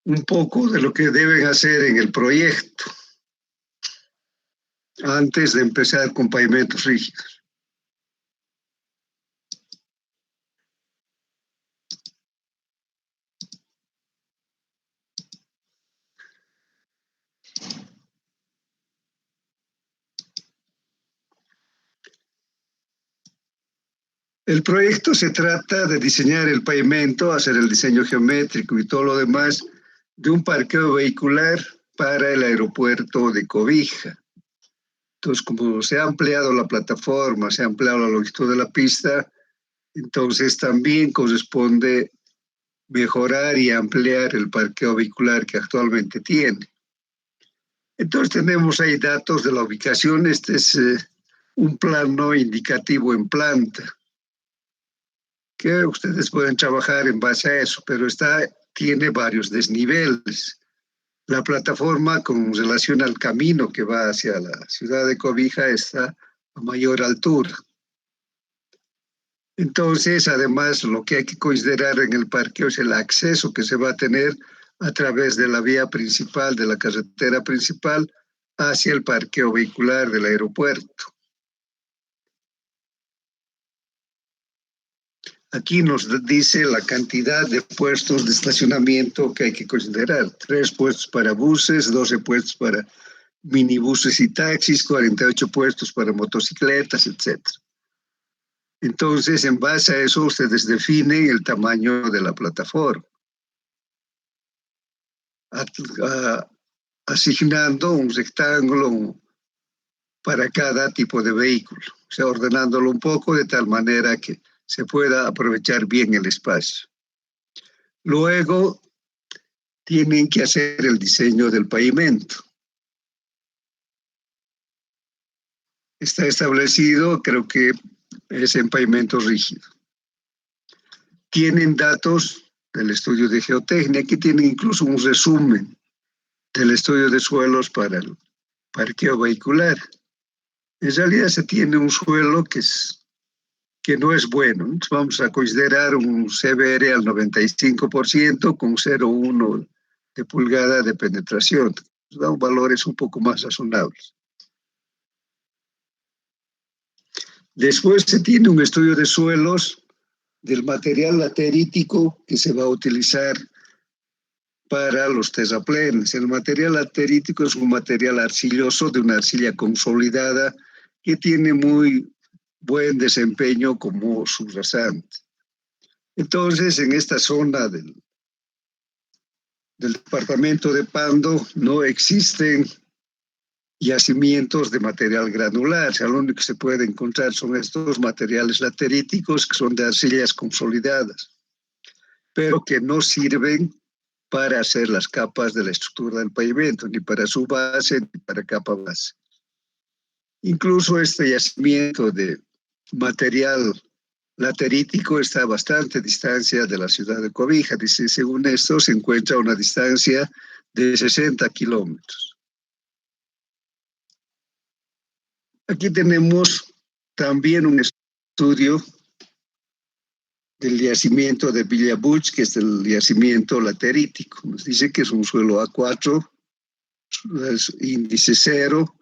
un poco de lo que deben hacer en el proyecto antes de empezar con pavimentos rígidos. El proyecto se trata de diseñar el pavimento, hacer el diseño geométrico y todo lo demás de un parqueo vehicular para el aeropuerto de Cobija. Entonces, como se ha ampliado la plataforma, se ha ampliado la longitud de la pista, entonces también corresponde mejorar y ampliar el parqueo vehicular que actualmente tiene. Entonces tenemos ahí datos de la ubicación. Este es un plano indicativo en planta, que ustedes pueden trabajar en base a eso, pero tiene varios desniveles. La plataforma con relación al camino que va hacia la ciudad de Cobija está a mayor altura. Entonces, además, lo que hay que considerar en el parqueo es el acceso que se va a tener a través de la vía principal, de la carretera principal, hacia el parqueo vehicular del aeropuerto. Aquí nos dice la cantidad de puestos de estacionamiento que hay que considerar. 3 puestos para buses, 12 puestos para minibuses y taxis, 48 puestos para motocicletas, etc. Entonces, en base a eso, ustedes definen el tamaño de la plataforma, asignando un rectángulo para cada tipo de vehículo, o sea, ordenándolo un poco de tal manera que se pueda aprovechar bien el espacio. Luego, tienen que hacer el diseño del pavimento. Está establecido, creo que es en pavimento rígido. Tienen datos del estudio de geotecnia, aquí tienen incluso un resumen del estudio de suelos para el parqueo vehicular. En realidad se tiene un suelo que no es bueno. Entonces vamos a considerar un CBR al 95% con 0,1 de pulgada de penetración. Nos dan valores un poco más razonables. Después se tiene un estudio de suelos del material laterítico que se va a utilizar para los terraplenes. El material laterítico es un material arcilloso de una arcilla consolidada que tiene muy buen desempeño como subrasante. Entonces, en esta zona del departamento de Pando no existen yacimientos de material granular. O sea, lo único que se puede encontrar son estos materiales lateríticos que son de arcillas consolidadas, pero que no sirven para hacer las capas de la estructura del pavimento, ni para su base, ni para capa base. Incluso este yacimiento de material laterítico está a bastante distancia de la ciudad de Cobija. Dice, según esto, se encuentra a una distancia de 60 kilómetros. Aquí tenemos también un estudio del yacimiento de Villabuch, que es el yacimiento laterítico. Nos dice que es un suelo A4, índice 0,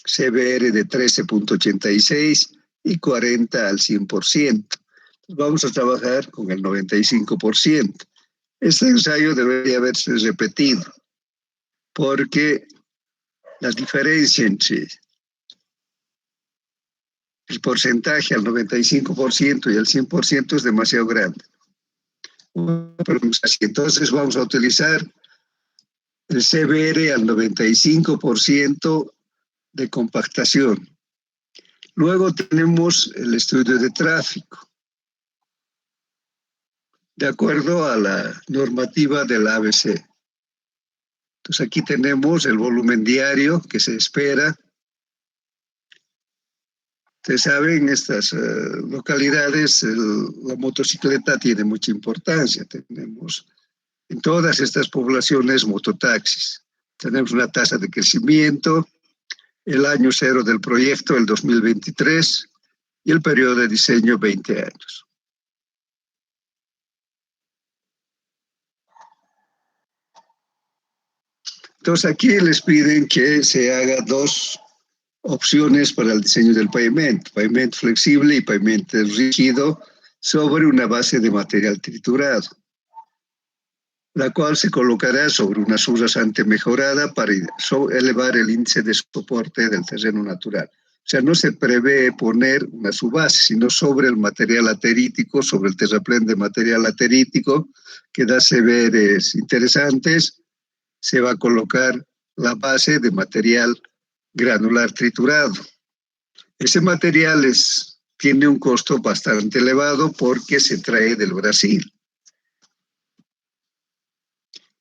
CBR de 13,86 y 40 al 100%. Vamos a trabajar con el 95%. Este ensayo debería haberse repetido porque la diferencia entre el porcentaje al 95% y al 100% es demasiado grande. Entonces vamos a utilizar el CBR al 95% de compactación. Luego tenemos el estudio de tráfico. De acuerdo a la normativa del ABC. Entonces aquí tenemos el volumen diario que se espera. Ustedes saben, en estas localidades la motocicleta tiene mucha importancia. Tenemos en todas estas poblaciones mototaxis. Tenemos una tasa de crecimiento, el año cero del proyecto, el 2023, y el periodo de diseño, 20 años. Entonces aquí les piden que se haga dos opciones para el diseño del pavimento flexible y pavimento rígido sobre una base de material triturado, la cual se colocará sobre una subrasante mejorada para elevar el índice de soporte del terreno natural. O sea, no se prevé poner una subbase, sino sobre el material aterítico, sobre el terraplén de material aterítico, que da severes interesantes, se va a colocar la base de material granular triturado. Ese material tiene un costo bastante elevado porque se trae del Brasil.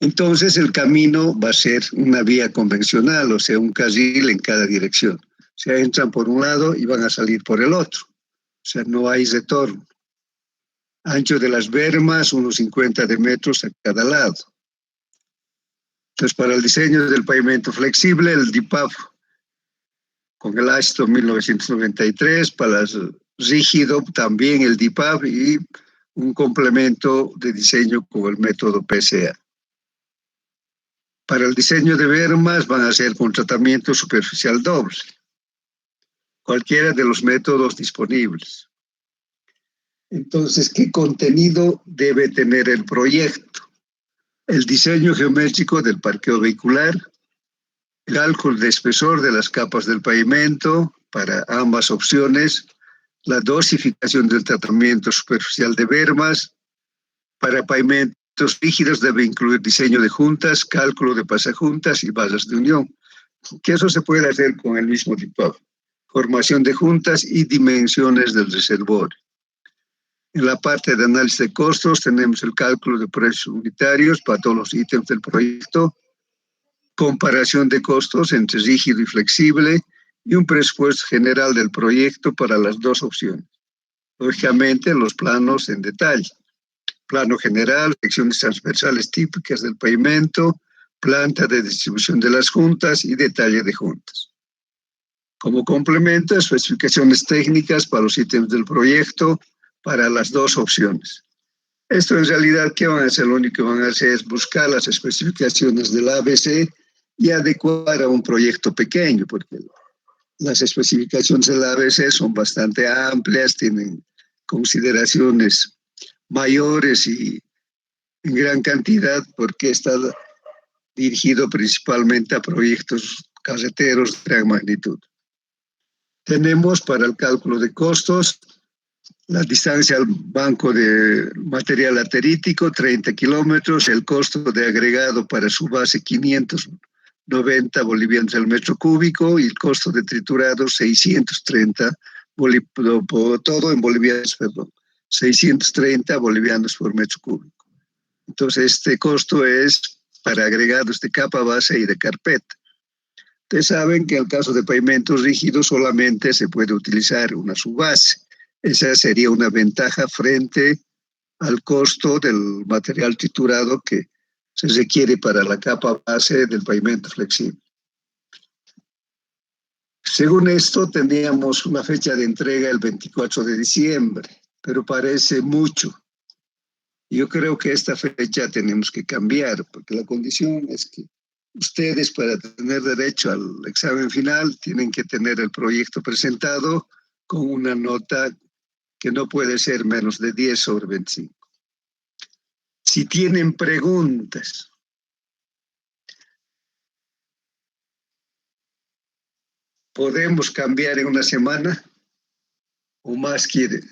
Entonces el camino va a ser una vía convencional, o sea, un carril en cada dirección. O sea, entran por un lado y van a salir por el otro. O sea, no hay retorno. Ancho de las bermas, unos 50 de metros a cada lado. Entonces, para el diseño del pavimento flexible, el DIPAF con el ASTO 1993, para el rígido también el DIPAF y un complemento de diseño con el método PCA. Para el diseño de bermas van a ser con tratamiento superficial doble, cualquiera de los métodos disponibles. Entonces, ¿qué contenido debe tener el proyecto? El diseño geométrico del parqueo vehicular, el cálculo de espesor de las capas del pavimento para ambas opciones, la dosificación del tratamiento superficial de bermas. Para pavimentos rígidos debe incluir diseño de juntas, cálculo de pasajuntas y bases de unión, que eso se puede hacer con el mismo DIPAF. Formación de juntas y dimensiones del reservorio. En la parte de análisis de costos tenemos el cálculo de precios unitarios para todos los ítems del proyecto, comparación de costos entre rígido y flexible y un presupuesto general del proyecto para las dos opciones. Lógicamente, los planos en detalle. Plano general, secciones transversales típicas del pavimento, planta de distribución de las juntas y detalle de juntas. Como complemento, especificaciones técnicas para los ítems del proyecto para las dos opciones. Esto en realidad, ¿qué van a hacer? Lo único que van a hacer es buscar las especificaciones del ABC y adecuar a un proyecto pequeño, porque las especificaciones del ABC son bastante amplias, tienen consideraciones mayores y en gran cantidad, porque está dirigido principalmente a proyectos carreteros de gran magnitud. Tenemos para el cálculo de costos la distancia al banco de material aterítico, 30 kilómetros, el costo de agregado para su base 590 bolivianos al metro cúbico y el costo de triturado 630 todo en bolivianos, perdón, 630 bolivianos por metro cúbico. Entonces, este costo es para agregados de capa, base y de carpeta. Ustedes saben que en el caso de pavimentos rígidos solamente se puede utilizar una subbase. Esa sería una ventaja frente al costo del material triturado que se requiere para la capa base del pavimento flexible. Según esto, teníamos una fecha de entrega el 24 de diciembre, pero parece mucho. Yo creo que esta fecha tenemos que cambiar, porque la condición es que ustedes, para tener derecho al examen final, tienen que tener el proyecto presentado con una nota que no puede ser menos de 10 sobre 25. Si tienen preguntas, ¿podemos cambiar en una semana o más quieren?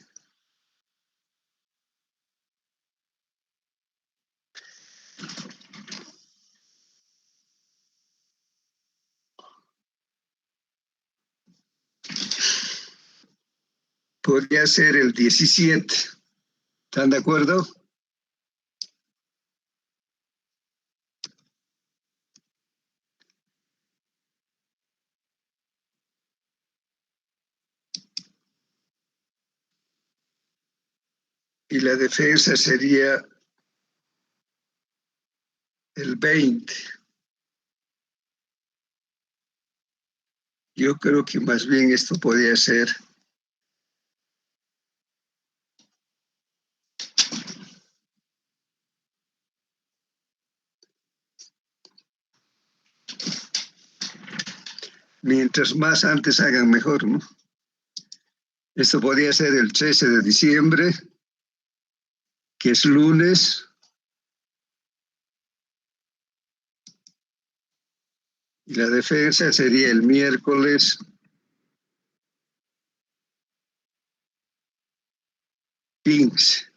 Podría ser el 17. ¿Están de acuerdo? Y la defensa sería el 20. Yo creo que más bien esto podría ser Mientras más antes hagan, mejor, ¿no? Esto podría ser el 13 de diciembre, que es lunes, y la defensa sería el miércoles 15.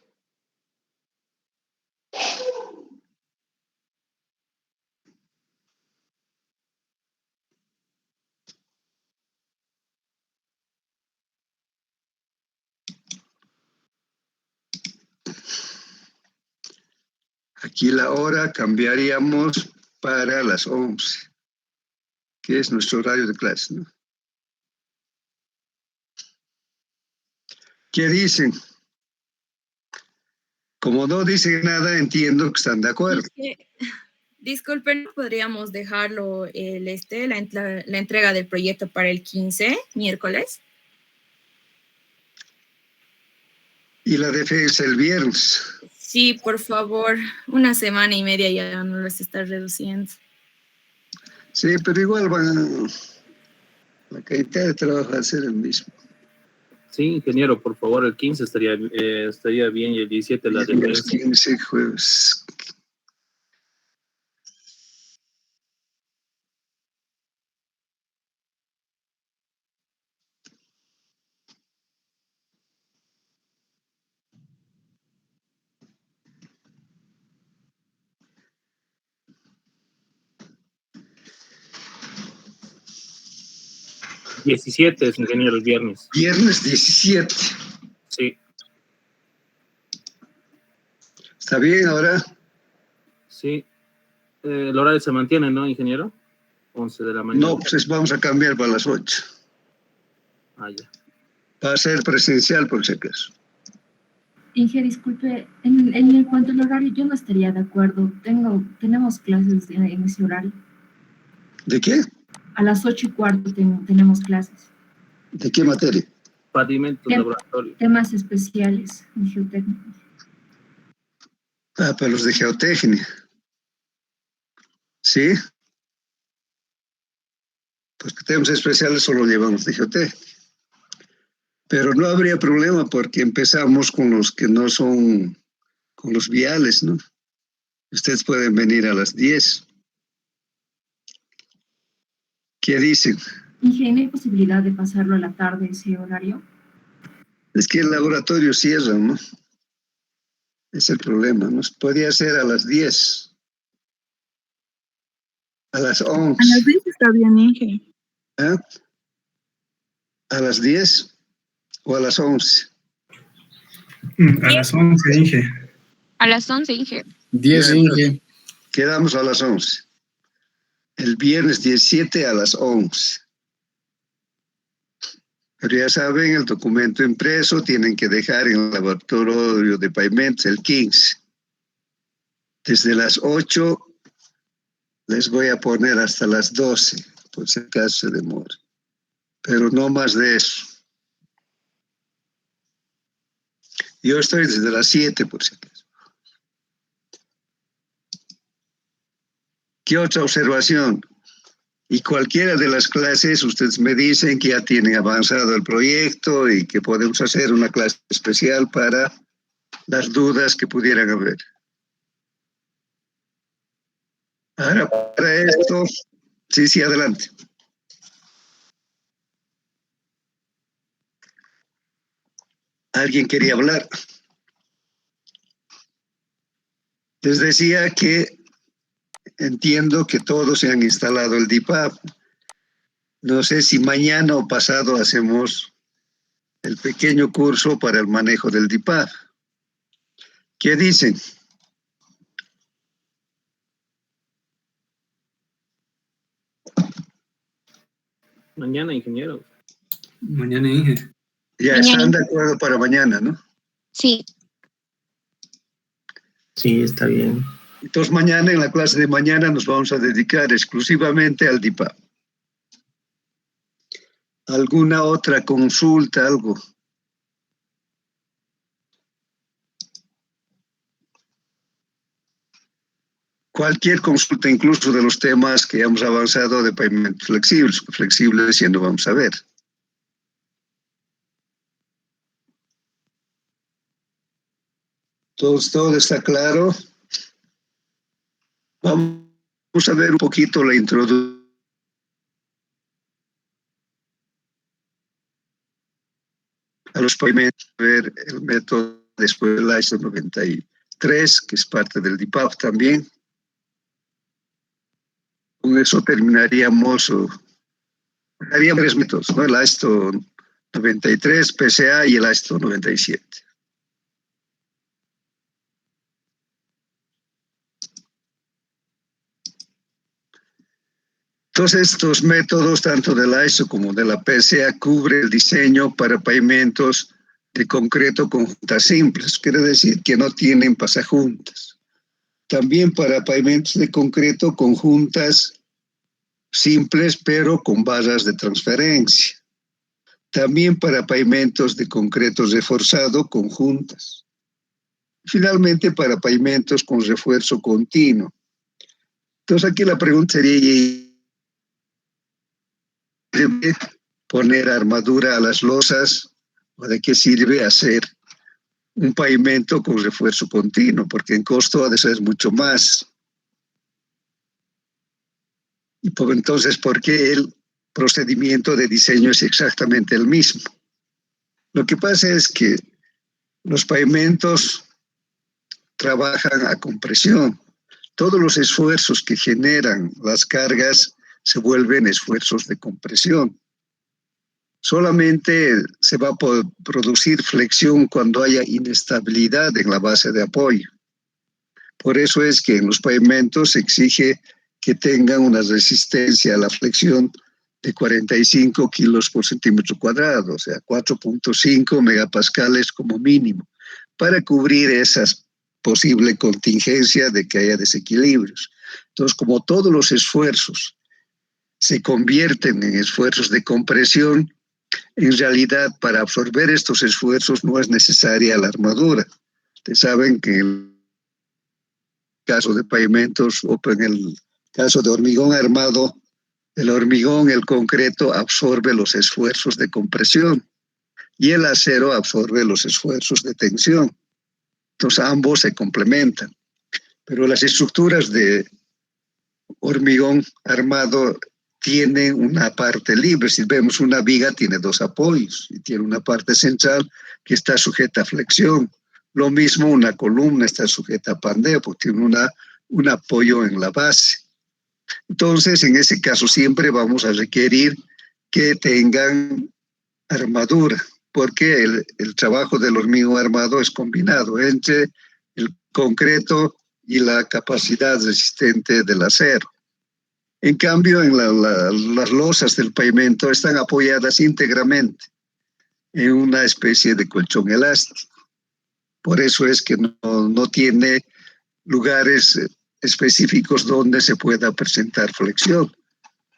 Aquí la hora cambiaríamos para las 11, que es nuestro horario de clase, ¿no? ¿Qué dicen? Como no dicen nada, entiendo que están de acuerdo. Disculpen, ¿podríamos dejarlo la entrega del proyecto para el 15, miércoles? Y la defensa el viernes. Sí, por favor, 1.5 semanas ya no las está reduciendo. Sí, pero igual la calidad de trabajo va a ser el mismo. Sí, ingeniero, por favor, el 15 estaría bien y el 17 la defensa. 15 jueves. ¿17 es, ingeniero, el viernes? Viernes 17. Sí. ¿Está bien ahora? Sí. El horario se mantiene, ¿no, ingeniero? 11 de la mañana. No, pues vamos a cambiar para las 8. Ah, ya. Va a ser presencial, por si acaso. Inge, disculpe, en cuanto al horario, yo no estaría de acuerdo. Tenemos clases en ese horario. ¿De qué? A las 8:15 tenemos clases. ¿De qué materia? Pavimentos, laboratorio. Temas especiales de geotecnia. Ah, para los de geotecnia. ¿Sí? Pues que temas especiales solo llevamos de geotecnia. Pero no habría problema porque empezamos con los que no son, con los viales, ¿no? Ustedes pueden venir a las 10. ¿Qué dicen? Inge, ¿no hay posibilidad de pasarlo a la tarde ese horario? Es que el laboratorio cierra, ¿no? Es el problema, ¿no? Podría ser a las 10. A las 11. A las 10 está bien, Inge. ¿Eh? ¿A las 10 o a las 11? A las 11, Inge. A las 11, Inge. 10, Inge. Quedamos a las 11. El viernes 17 a las 11. Pero ya saben, el documento impreso tienen que dejar en el laboratorio de pavimentos el 15. Desde las 8 les voy a poner hasta las 12, por si acaso se demora. Pero no más de eso. Yo estoy desde las 7, por si acaso. ¿Qué otra observación? Y cualquiera de las clases, ustedes me dicen que ya tienen avanzado el proyecto y que podemos hacer una clase especial para las dudas que pudieran haber. Ahora, para esto, sí, adelante. ¿Alguien quería hablar? Les decía que entiendo que todos se han instalado el DIPAP. No sé si mañana o pasado hacemos el pequeño curso para el manejo del DIPAP. ¿Qué dicen? Mañana, ingeniero. Mañana, Inge. Ya Mañana. están de acuerdo para mañana, ¿no? Sí. Sí, está bien. Entonces mañana, en la clase de mañana, nos vamos a dedicar exclusivamente al DIPAP. ¿Alguna otra consulta, algo? cualquier consulta, incluso de los temas que hemos avanzado de pavimentos flexibles. Flexibles ya no vamos a ver. Todo está claro. Vamos a ver un poquito la introducción. A los pavimentos, ver el método después del ISO 93, que es parte del DIPAP también. Con eso terminaríamos, haríamos 3 métodos, ¿no? El ISO 93, PCA y el ISO 97. Entonces, estos métodos, tanto de la ISO como de la PCA, cubren el diseño para pavimentos de concreto con juntas simples, quiere decir que no tienen pasajuntas. También para pavimentos de concreto con juntas simples, pero con barras de transferencia. También para pavimentos de concreto reforzado con juntas. Finalmente, para pavimentos con refuerzo continuo. Entonces, aquí la pregunta sería: ¿debe poner armadura a las losas o de qué sirve hacer un pavimento con refuerzo continuo? Porque en costo ha de ser mucho más. Y entonces, ¿por qué el procedimiento de diseño es exactamente el mismo? Lo que pasa es que los pavimentos trabajan a compresión. Todos los esfuerzos que generan las cargas se vuelven esfuerzos de compresión. Solamente se va a producir flexión cuando haya inestabilidad en la base de apoyo. Por eso es que en los pavimentos se exige que tengan una resistencia a la flexión de 45 kilos por centímetro cuadrado, o sea, 4.5 megapascales como mínimo, para cubrir esa posible contingencia de que haya desequilibrios. Entonces, como todos los esfuerzos se convierten en esfuerzos de compresión, en realidad para absorber estos esfuerzos no es necesaria la armadura. Ustedes saben que en el caso de pavimentos o en el caso de hormigón armado, el hormigón, el concreto, absorbe los esfuerzos de compresión y el acero absorbe los esfuerzos de tensión. Entonces ambos se complementan. Pero las estructuras de hormigón armado tienen una parte libre. Si vemos una viga, tiene 2 apoyos y tiene una parte central que está sujeta a flexión. Lo mismo una columna está sujeta a pandeo, porque tiene un apoyo en la base. Entonces, en ese caso siempre vamos a requerir que tengan armadura, porque el trabajo del hormigón armado es combinado entre el concreto y la capacidad resistente del acero. En cambio, en las losas del pavimento están apoyadas íntegramente en una especie de colchón elástico. Por eso es que no tiene lugares específicos donde se pueda presentar flexión.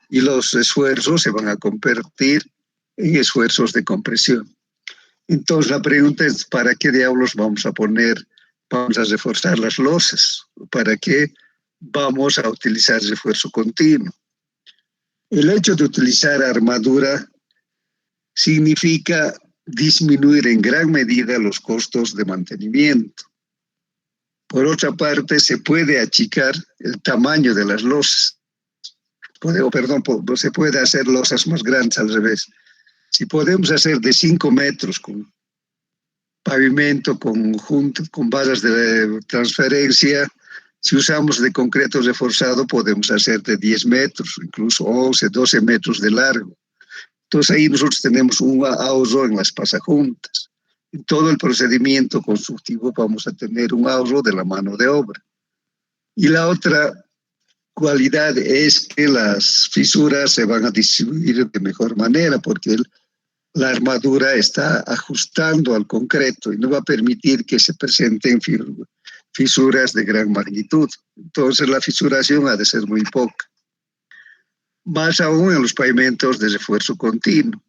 Y los esfuerzos se van a convertir en esfuerzos de compresión. Entonces la pregunta es, ¿para qué diablos vamos a reforzar las losas? ¿Para qué vamos a utilizar refuerzo continuo? El hecho de utilizar armadura significa disminuir en gran medida los costos de mantenimiento. Por otra parte, se puede achicar el tamaño de las losas. Se puede hacer losas más grandes al revés. Si podemos hacer de 5 metros con pavimento, con barras de transferencia, si usamos de concreto reforzado, podemos hacer de 10 metros, incluso 11, 12 metros de largo. Entonces ahí nosotros tenemos un ahorro en las pasajuntas. En todo el procedimiento constructivo vamos a tener un ahorro de la mano de obra. Y la otra cualidad es que las fisuras se van a distribuir de mejor manera, porque la armadura está ajustando al concreto y no va a permitir que se presenten fisuras de gran magnitud. Entonces la fisuración ha de ser muy poca. Más aún en los pavimentos de refuerzo continuo.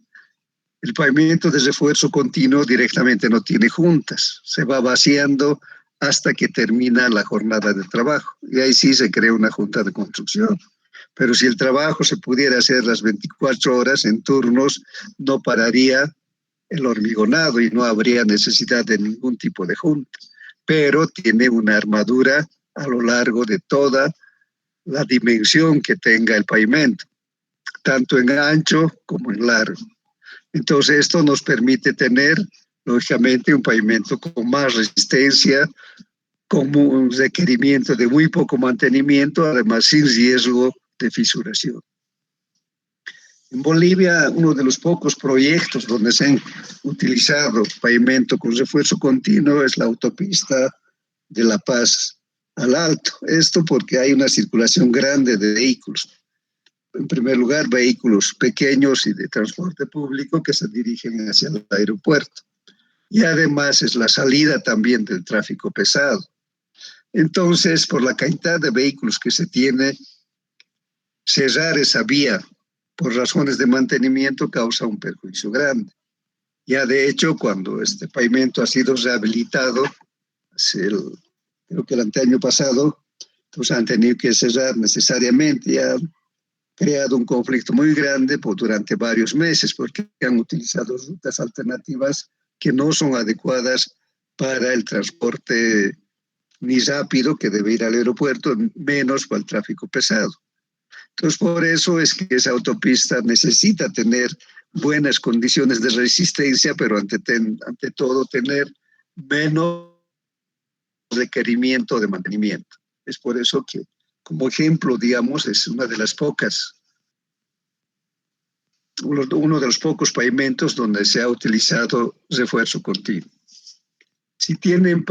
El pavimento de refuerzo continuo directamente no tiene juntas, se va vaciando hasta que termina la jornada de trabajo. Y ahí sí se crea una junta de construcción. Pero si el trabajo se pudiera hacer las 24 horas en turnos, no pararía el hormigonado y no habría necesidad de ningún tipo de junta. Pero tiene una armadura a lo largo de toda la dimensión que tenga el pavimento, tanto en ancho como en largo. Entonces esto nos permite tener, lógicamente, un pavimento con más resistencia, con un requerimiento de muy poco mantenimiento, además sin riesgo de fisuración. En Bolivia, uno de los pocos proyectos donde se han utilizado pavimento con refuerzo continuo es la autopista de La Paz al Alto. Esto porque hay una circulación grande de vehículos. En primer lugar, vehículos pequeños y de transporte público que se dirigen hacia el aeropuerto. Y además es la salida también del tráfico pesado. Entonces, por la cantidad de vehículos que se tiene, cerrar esa vía por razones de mantenimiento causa un perjuicio grande. Ya de hecho, cuando este pavimento ha sido rehabilitado, creo que el anteaño pasado, pues han tenido que cerrar necesariamente, ya han creado un conflicto muy grande durante varios meses, porque han utilizado rutas alternativas que no son adecuadas para el transporte ni rápido que debe ir al aeropuerto, menos para el tráfico pesado. Entonces, por eso es que esa autopista necesita tener buenas condiciones de resistencia, pero ante todo tener menos requerimiento de mantenimiento. Es por eso que, como ejemplo, digamos, es uno de los pocos pavimentos donde se ha utilizado refuerzo continuo. Si tienen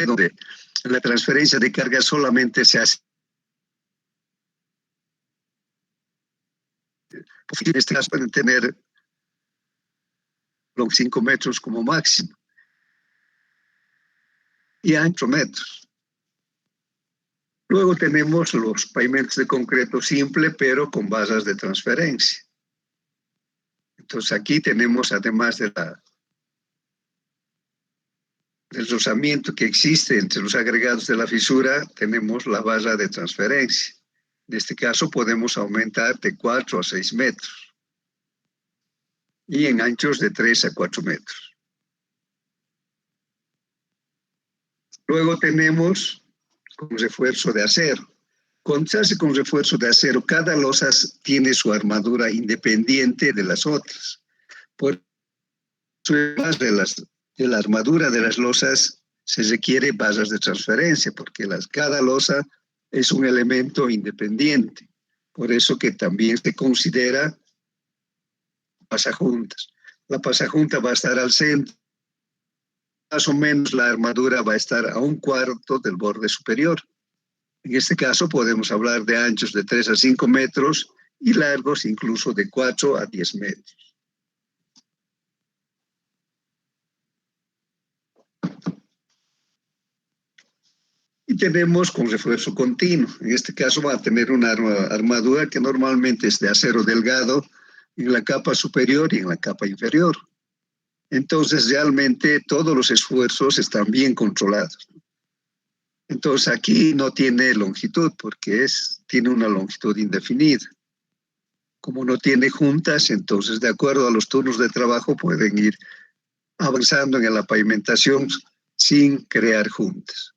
donde la transferencia de carga solamente se hace en este caso pueden tener 5 metros como máximo y ancho metros. Luego tenemos los pavimentos de concreto simple pero con basas de transferencia. Entonces aquí tenemos, además del rozamiento que existe entre los agregados de la fisura, tenemos la base de transferencia. En este caso podemos aumentar de 4 a 6 metros y en anchos de 3 a 4 metros. Luego tenemos con refuerzo de acero. Cuando se hace con refuerzo de acero, cada losa tiene su armadura independiente de las otras. Por eso de la armadura de las losas se requiere basas de transferencia, porque cada losa es un elemento independiente. Por eso que también se considera pasajuntas. La pasajunta va a estar al centro. Más o menos la armadura va a estar a 1/4 del borde superior. En este caso podemos hablar de anchos de 3 a 5 metros y largos incluso de 4 a 10 metros. Y tenemos con refuerzo continuo. En este caso va a tener una armadura que normalmente es de acero delgado en la capa superior y en la capa inferior. Entonces realmente todos los esfuerzos están bien controlados. Entonces aquí no tiene longitud porque tiene una longitud indefinida. Como no tiene juntas, entonces de acuerdo a los turnos de trabajo pueden ir avanzando en la pavimentación sin crear juntas.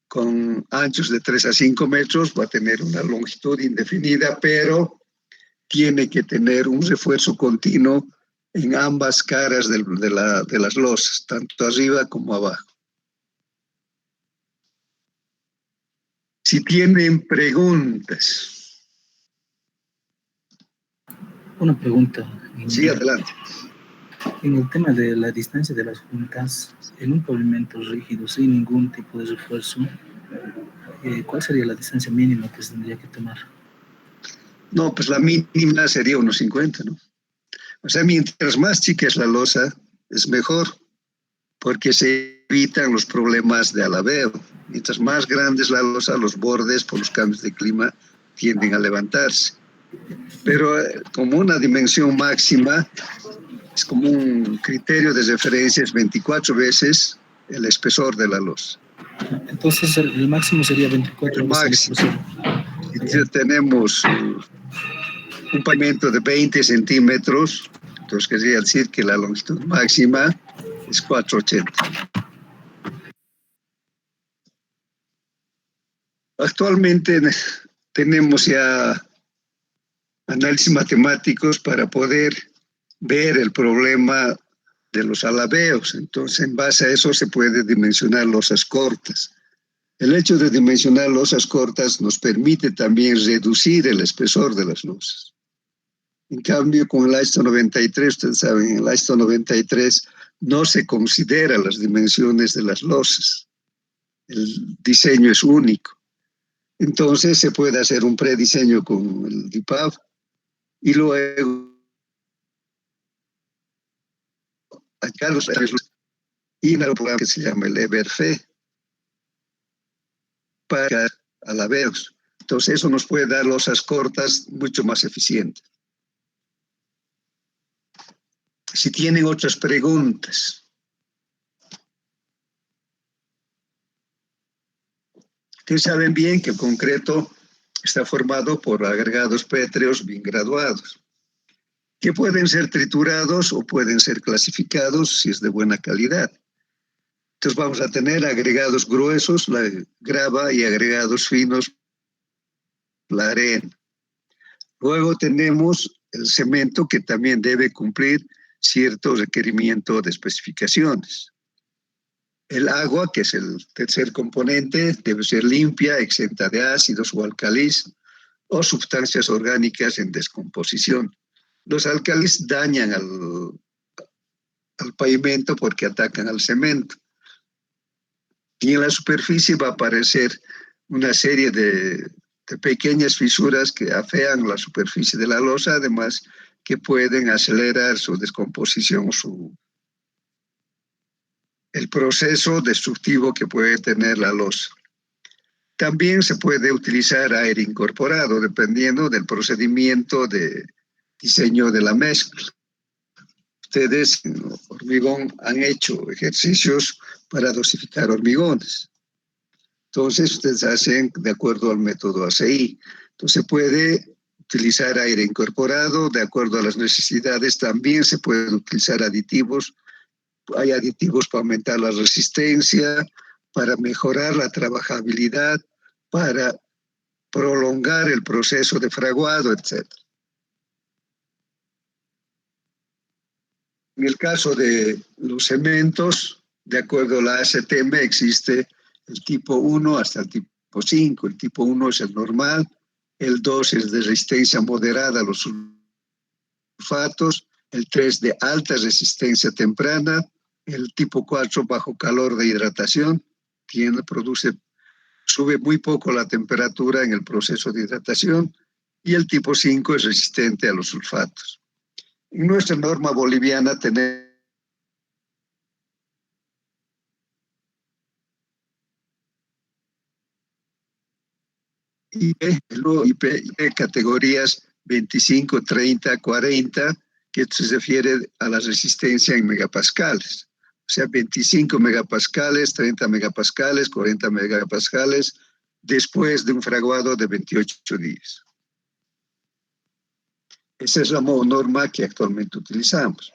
Con anchos de 3 a 5 metros va a tener una longitud indefinida, pero tiene que tener un refuerzo continuo en ambas caras de las losas, tanto arriba como abajo. Si tienen preguntas. Una pregunta. Sí, adelante. En el tema de la distancia de las juntas, en un pavimento rígido, sin ningún tipo de refuerzo, ¿cuál sería la distancia mínima que se tendría que tomar? No, pues la mínima sería unos 50, ¿no? O sea, mientras más chica es la losa, es mejor, porque se evitan los problemas de alabeo. Mientras más grande es la losa, los bordes por los cambios de clima tienden a levantarse. Pero como una dimensión máxima, es como un criterio de referencia, es 24 veces el espesor de la losa. Entonces el máximo sería 24 El veces. máximo. Si tenemos un pavimento de 20 centímetros, entonces querría decir que la longitud máxima es 480. Actualmente tenemos ya análisis matemáticos para poder ver el problema de los alabeos. Entonces, en base a eso se puede dimensionar losas cortas. El hecho de dimensionar losas cortas nos permite también reducir el espesor de las losas. En cambio, con el ISO 93, ustedes saben, en el ISO 93 no se considera las dimensiones de las losas. El diseño es único. Entonces se puede hacer un prediseño con el DIPAV y luego acá y en el programa que se llama el EBRFE para alabeos. Entonces eso nos puede dar losas cortas mucho más eficientes. Si tienen otras preguntas. Ustedes saben bien que el concreto está formado por agregados pétreos bien graduados, que pueden ser triturados o pueden ser clasificados si es de buena calidad. Entonces vamos a tener agregados gruesos, la grava, y agregados finos, la arena. Luego tenemos el cemento, que también debe cumplir cierto requerimiento de especificaciones. El agua, que es el tercer componente, debe ser limpia, exenta de ácidos o álcalis o sustancias orgánicas en descomposición. Los álcalis dañan al pavimento porque atacan al cemento. Y en la superficie va a aparecer una serie de pequeñas fisuras que afean la superficie de la losa, además que pueden acelerar su descomposición, el proceso destructivo que puede tener la losa. También se puede utilizar aire incorporado, dependiendo del procedimiento de diseño de la mezcla. Ustedes en hormigón han hecho ejercicios para dosificar hormigones. Entonces, ustedes hacen de acuerdo al método ACI. Entonces, se puede utilizar aire incorporado de acuerdo a las necesidades. También se pueden utilizar aditivos. Hay aditivos para aumentar la resistencia, para mejorar la trabajabilidad, para prolongar el proceso de fraguado, etc. En el caso de los cementos, de acuerdo a la ASTM, existe el tipo 1 hasta el tipo 5. El tipo 1 es el normal, el 2 es de resistencia moderada a los sulfatos, el 3 de alta resistencia temprana, el tipo 4 bajo calor de hidratación, sube muy poco la temperatura en el proceso de hidratación, y el tipo 5 es resistente a los sulfatos. En nuestra norma boliviana tenemos IP categorías 25, 30, 40, que se refiere a la resistencia en megapascales. O sea, 25 megapascales, 30 megapascales, 40 megapascales, después de un fraguado de 28 días. Esa es la norma que actualmente utilizamos.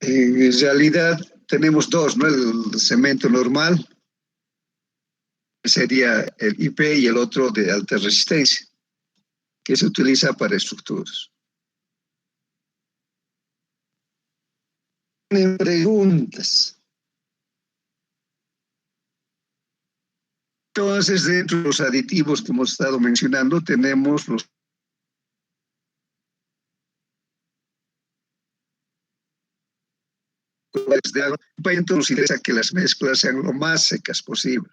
En realidad tenemos dos, ¿no? El cemento normal, sería el IP, y el otro de alta resistencia, que se utiliza para estructuras. ¿Tienen preguntas? Entonces, dentro de los aditivos que hemos estado mencionando, tenemos los de agua. Entonces, nos interesa que las mezclas sean lo más secas posible,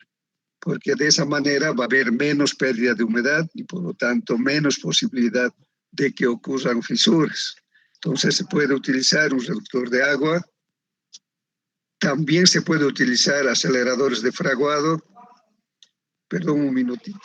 porque de esa manera va a haber menos pérdida de humedad y por lo tanto menos posibilidad de que ocurran fisuras. Entonces se puede utilizar un reductor de agua También se puede utilizar aceleradores de fraguado. Perdón un minutito.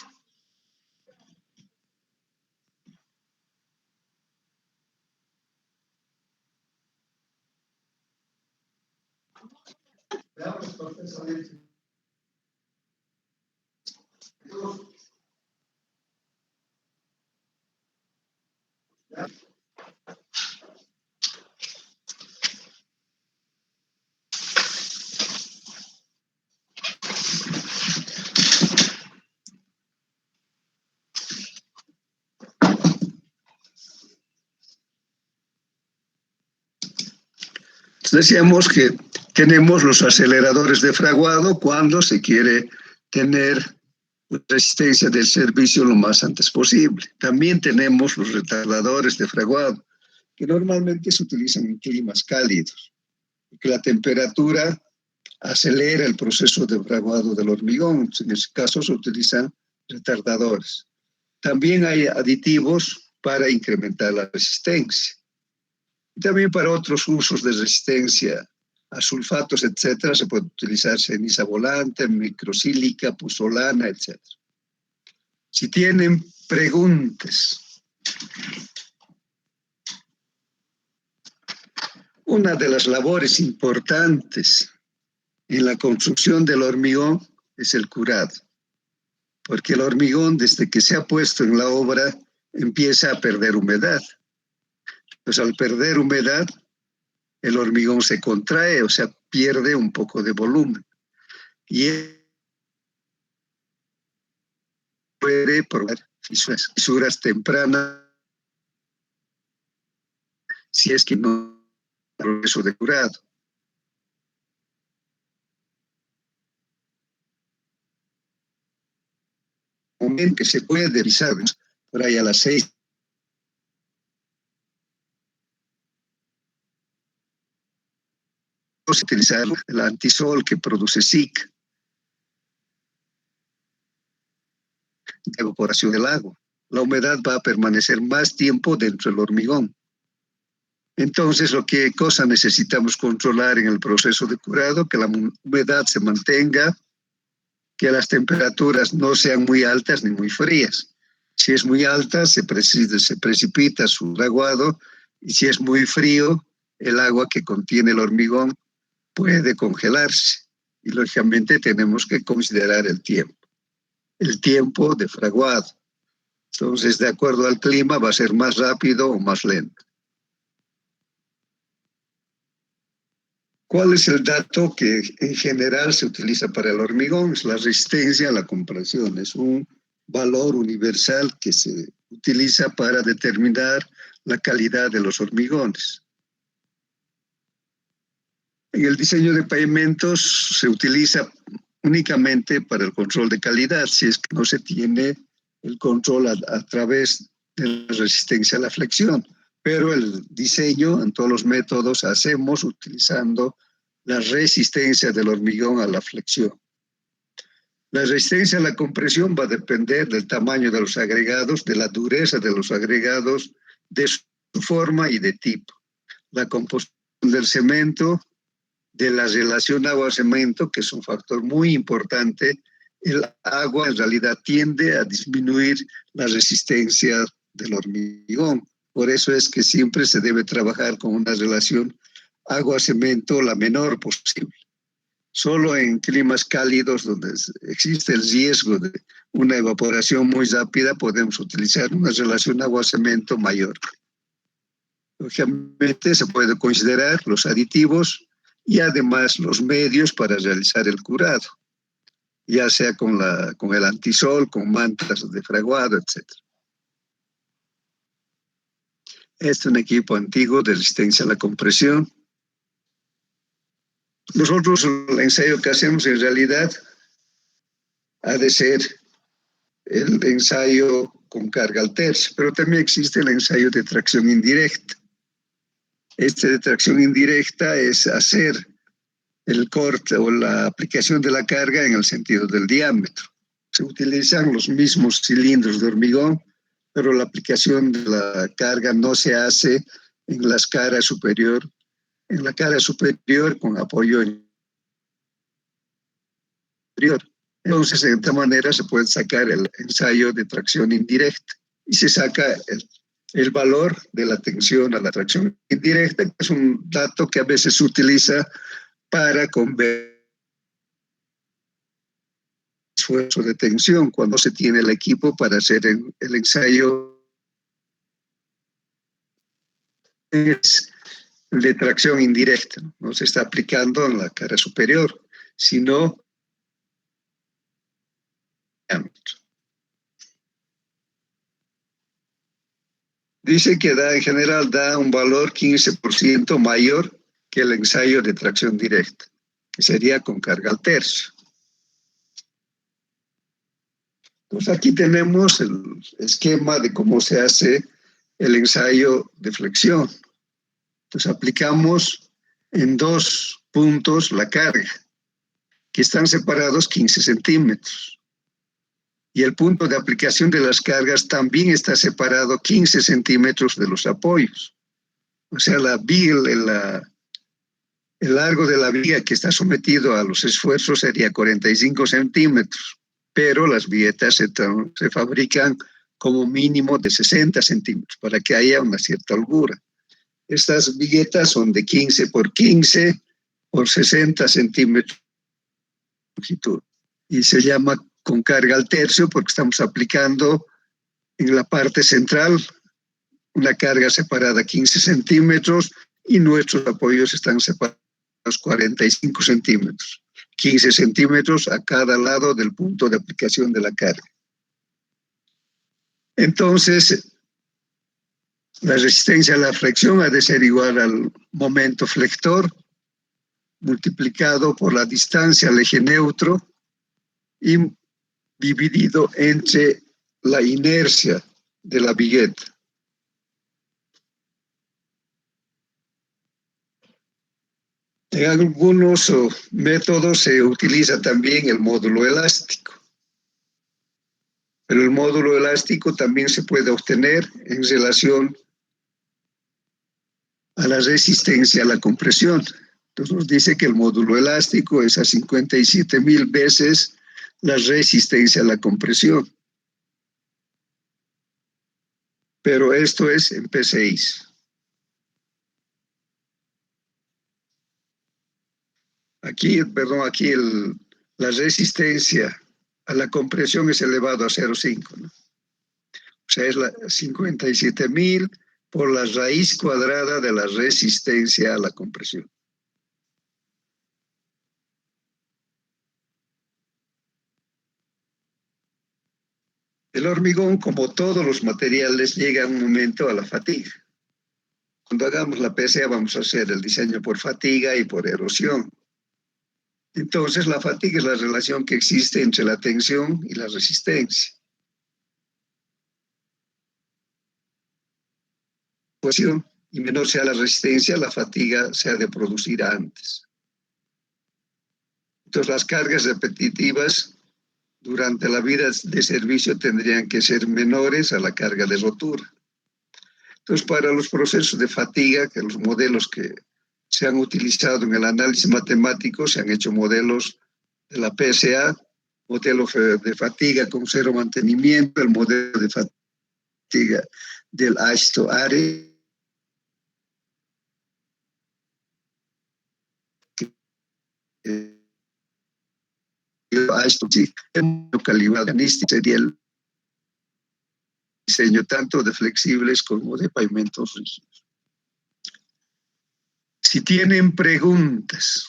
Decíamos que tenemos los aceleradores de fraguado cuando se quiere tener resistencia del servicio lo más antes posible. También tenemos los retardadores de fraguado, que normalmente se utilizan en climas cálidos, porque la temperatura acelera el proceso de fraguado del hormigón. En ese caso se utilizan retardadores. También hay aditivos para incrementar la resistencia. Y también para otros usos de resistencia a sulfatos, etcétera, se puede utilizar ceniza volante, microsílica, puzolana, etcétera. Si tienen preguntas. Una de las labores importantes en la construcción del hormigón es el curado, porque el hormigón, desde que se ha puesto en la obra, empieza a perder humedad. Pues al perder humedad, el hormigón se contrae, o sea, pierde un poco de volumen. Y puede provocar fisuras tempranas si es que no hay proceso de curado. Momento que se puede revisar por ahí a las 6. Utilizar el antisol que produce SIC, evaporación del agua. La humedad va a permanecer más tiempo dentro del hormigón. Entonces, ¿qué cosa necesitamos controlar en el proceso de curado? Que la humedad se mantenga, que las temperaturas no sean muy altas ni muy frías. Si es muy alta, se precipita su fraguado, y si es muy frío, el agua que contiene el hormigón puede congelarse. Y lógicamente tenemos que considerar el tiempo de fraguado. Entonces, de acuerdo al clima, va a ser más rápido o más lento. ¿Cuál es el dato que en general se utiliza para el hormigón? Es la resistencia a la compresión. Es un valor universal que se utiliza para determinar la calidad de los hormigones. En el diseño de pavimentos se utiliza únicamente para el control de calidad, si es que no se tiene el control a través de la resistencia a la flexión. Pero el diseño en todos los métodos hacemos utilizando la resistencia del hormigón a la flexión. La resistencia a la compresión va a depender del tamaño de los agregados, de la dureza de los agregados, de su forma y de tipo. La composición del cemento, de la relación agua-cemento, que es un factor muy importante. El agua en realidad tiende a disminuir la resistencia del hormigón. Por eso es que siempre se debe trabajar con una relación agua-cemento la menor posible. Solo en climas cálidos donde existe el riesgo de una evaporación muy rápida podemos utilizar una relación agua-cemento mayor. Lógicamente se puede considerar los aditivos y además los medios para realizar el curado, ya sea con el antisol, con mantas de fraguado, etc. Este es un equipo antiguo de resistencia a la compresión. Nosotros el ensayo que hacemos en realidad ha de ser el ensayo con carga al tercio, pero también existe el ensayo de tracción indirecta. Este de tracción indirecta es hacer el corte o la aplicación de la carga en el sentido del diámetro. Se utilizan los mismos cilindros de hormigón, pero la aplicación de la carga no se hace en la cara superior con apoyo en superior. Entonces, de esta manera se puede sacar el ensayo de tracción indirecta y se saca el valor de la tensión a la tracción indirecta, que es un dato que a veces se utiliza para convertir esfuerzo de tensión cuando se tiene el equipo para hacer el ensayo de tracción indirecta. No se está aplicando en la cara superior, sino dice que en general da un valor 15% mayor que el ensayo de tracción directa, que sería con carga al tercio. Entonces aquí tenemos el esquema de cómo se hace el ensayo de flexión. Entonces aplicamos en 2 puntos la carga, que están separados 15 centímetros. Y el punto de aplicación de las cargas también está separado 15 centímetros de los apoyos. O sea, el largo de la viga que está sometido a los esfuerzos sería 45 centímetros, pero las viguetas se fabrican como mínimo de 60 centímetros para que haya una cierta holgura. Estas viguetas son de 15 por 15 por 60 centímetros de longitud y se llama con carga al tercio porque estamos aplicando en la parte central una carga separada 15 centímetros y nuestros apoyos están separados 45 centímetros, 15 centímetros a cada lado del punto de aplicación de la carga. Entonces, la resistencia a la flexión ha de ser igual al momento flector multiplicado por la distancia al eje neutro y dividido entre la inercia de la vigueta. En algunos métodos se utiliza también el módulo elástico, pero el módulo elástico también se puede obtener en relación a la resistencia a la compresión. Entonces nos dice que el módulo elástico es a 57,000 veces la resistencia a la compresión. Pero esto es en P6. Aquí la resistencia a la compresión es elevado a 0,5, ¿no? O sea, es la 57,000 por la raíz cuadrada de la resistencia a la compresión. El hormigón, como todos los materiales, llega a un momento a la fatiga. Cuando hagamos la PCA vamos a hacer el diseño por fatiga y por erosión. Entonces, la fatiga es la relación que existe entre la tensión y la resistencia. Y menor sea la resistencia, la fatiga se ha de producir antes. Entonces, las cargas repetitivas durante la vida de servicio tendrían que ser menores a la carga de rotura. Entonces, para los procesos de fatiga, que los modelos que se han utilizado en el análisis matemático, se han hecho modelos de la PSA, modelo de fatiga con 0 mantenimiento, el modelo de fatiga del Aisto-Are, sería el diseño tanto de flexibles como de pavimentos rígidos. Si tienen preguntas.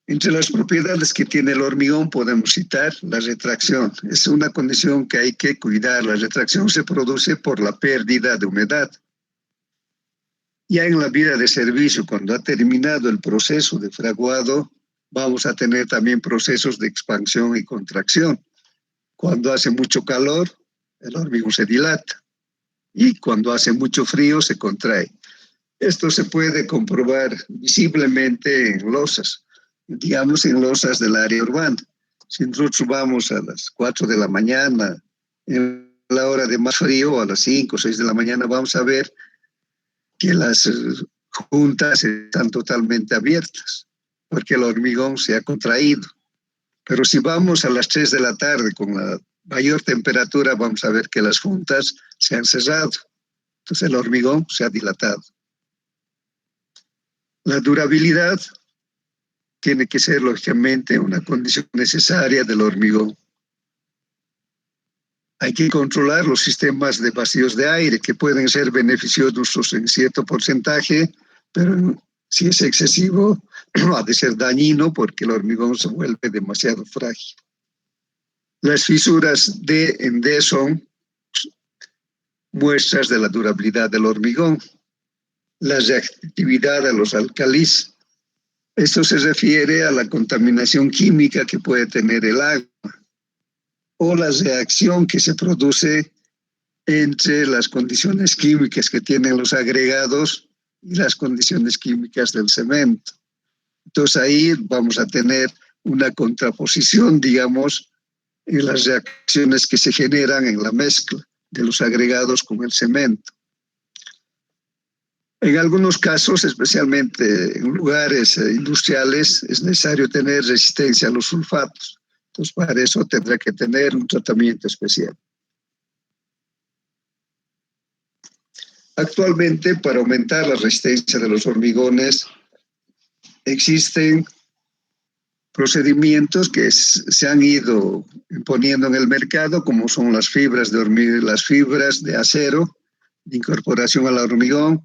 Entre las propiedades que tiene el hormigón podemos citar la retracción. Es una condición que hay que cuidar. La retracción se produce por la pérdida de humedad. Ya en la vida de servicio, cuando ha terminado el proceso de fraguado, vamos a tener también procesos de expansión y contracción. Cuando hace mucho calor, el hormigón se dilata. Y cuando hace mucho frío, se contrae. Esto se puede comprobar visiblemente en losas, digamos en losas del área urbana. Si nosotros vamos a las 4 de la mañana, en la hora de más frío, a las 5 o 6 de la mañana, vamos a ver que las juntas están totalmente abiertas, porque el hormigón se ha contraído. Pero si vamos a las 3 de la tarde con la mayor temperatura, vamos a ver que las juntas se han cerrado. Entonces el hormigón se ha dilatado. La durabilidad tiene que ser, lógicamente, una condición necesaria del hormigón. Hay que controlar los sistemas de vacíos de aire, que pueden ser beneficiosos en cierto porcentaje, pero si es excesivo, ha de ser dañino porque el hormigón se vuelve demasiado frágil. Las fisuras D en D son muestras de la durabilidad del hormigón. La reactividad a los álcalis. Esto se refiere a la contaminación química que puede tener el agua o la reacción que se produce entre las condiciones químicas que tienen los agregados y las condiciones químicas del cemento. Entonces ahí vamos a tener una contraposición, digamos, en las reacciones que se generan en la mezcla de los agregados con el cemento. En algunos casos, especialmente en lugares industriales, es necesario tener resistencia a los sulfatos. Entonces, para eso tendrá que tener un tratamiento especial. Actualmente, para aumentar la resistencia de los hormigones, existen procedimientos que se han ido imponiendo en el mercado, como son las fibras de hormigón, las fibras de acero, de incorporación al hormigón,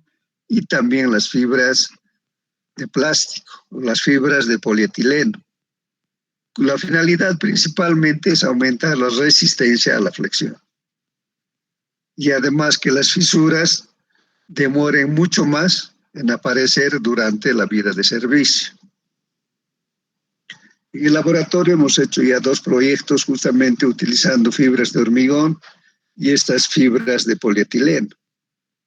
y también las fibras de plástico, las fibras de polietileno. La finalidad principalmente es aumentar la resistencia a la flexión. Y además que las fisuras demoren mucho más en aparecer durante la vida de servicio. En el laboratorio hemos hecho ya 2 proyectos justamente utilizando fibras de hormigón y estas fibras de polietileno.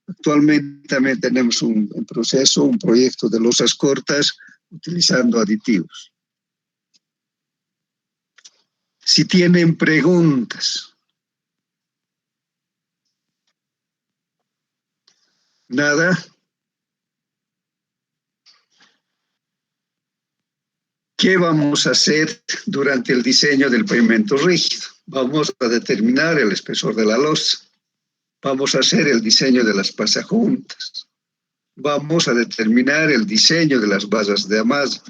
Actualmente también tenemos en proceso un proyecto de losas cortas utilizando aditivos. Si tienen preguntas. Nada. ¿Qué vamos a hacer durante el diseño del pavimento rígido? Vamos a determinar el espesor de la losa. Vamos a hacer el diseño de las pasajuntas. Vamos a determinar el diseño de las basas de amarre.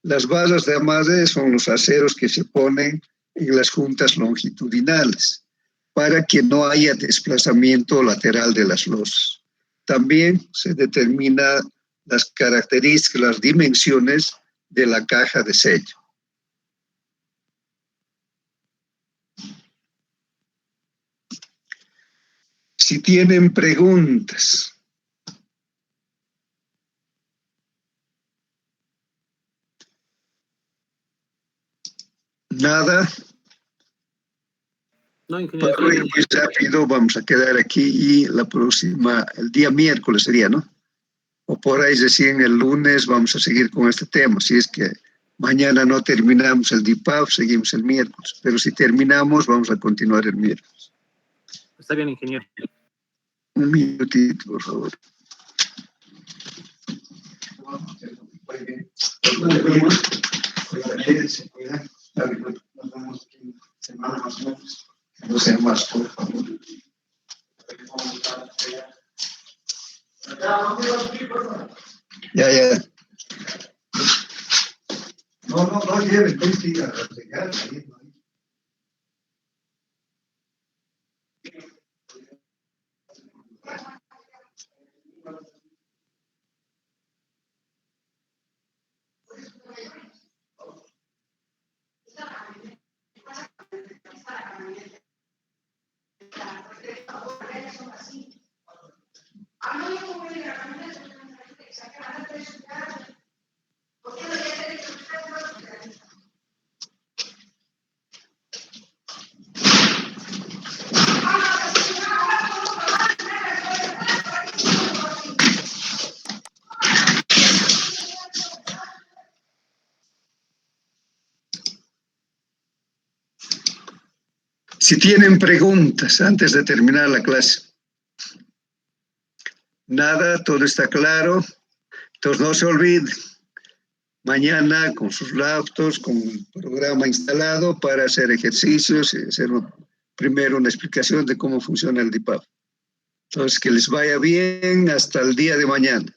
Las basas de amarre son los aceros que se ponen en las juntas longitudinales para que no haya desplazamiento lateral de las losas. También se determina las características, las dimensiones de la caja de sello. Si tienen preguntas. Nada. No, ingeniero. Para ir muy rápido, vamos a quedar aquí y la próxima, el día miércoles sería, ¿no? O por ahí recién el lunes vamos a seguir con este tema. Si es que mañana no terminamos el DIPAF, seguimos el miércoles. Pero si terminamos, vamos a continuar el miércoles. Está bien, ingeniero. Un minutito, por favor. Se cuidan. Nos vemos en semana más o menos. No sea más, por favor. Ya. No lleven, sigan a reflejar ahí, ¿no? Si tienen preguntas antes de terminar la clase. Nada, todo está claro. Entonces no se olviden, mañana con sus laptops, con el programa instalado para hacer ejercicios y hacer primero una explicación de cómo funciona el DIPAP. Entonces que les vaya bien hasta el día de mañana.